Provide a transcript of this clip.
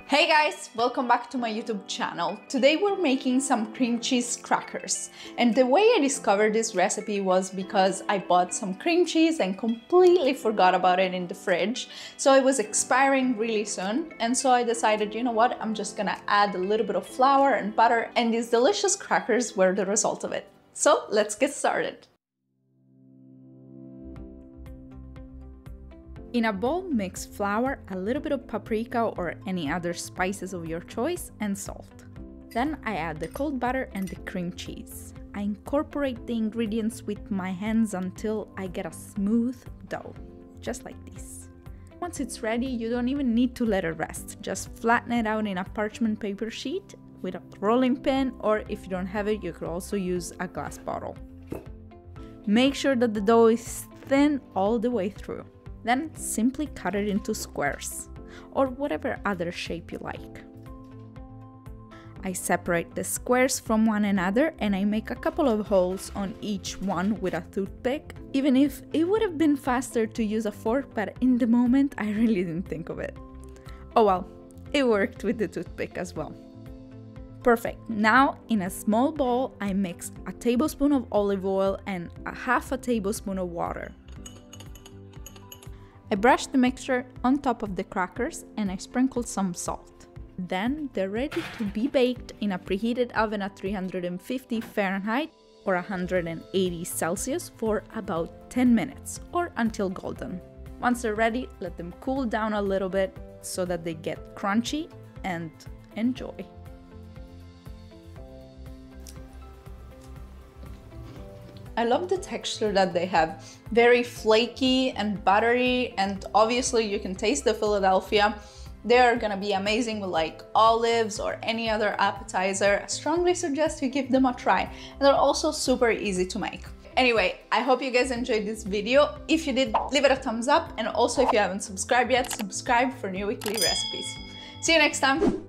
Hey guys, welcome back to my YouTube channel. Today we're making some cream cheese crackers. And the way I discovered this recipe was because I bought some cream cheese and completely forgot about it in the fridge. So it was expiring really soon. And so I decided, you know what, I'm just gonna add a little bit of flour and butter, and these delicious crackers were the result of it. So let's get started. In a bowl, mix flour, a little bit of paprika or any other spices of your choice, and salt. Then I add the cold butter and the cream cheese. I incorporate the ingredients with my hands until I get a smooth dough, just like this. Once it's ready, you don't even need to let it rest. Just flatten it out in a parchment paper sheet with a rolling pin, or if you don't have it, you could also use a glass bottle. Make sure that the dough is thin all the way through. Then simply cut it into squares, or whatever other shape you like. I separate the squares from one another and I make a couple of holes on each one with a toothpick, even if it would have been faster to use a fork, but in the moment I really didn't think of it. Oh well, it worked with the toothpick as well. Perfect. Now in a small bowl I mix a tablespoon of olive oil and a half a tablespoon of water. I brush the mixture on top of the crackers and I sprinkle some salt. Then they're ready to be baked in a preheated oven at 350 Fahrenheit or 180 Celsius for about 10 minutes or until golden. Once they're ready, let them cool down a little bit so that they get crunchy, and enjoy. I love the texture that they have. Very flaky and buttery, and obviously you can taste the Philadelphia. They're gonna be amazing with like olives or any other appetizer. I strongly suggest you give them a try. And they're also super easy to make. Anyway, I hope you guys enjoyed this video. If you did, leave it a thumbs up. And also if you haven't subscribed yet, subscribe for new weekly recipes. See you next time.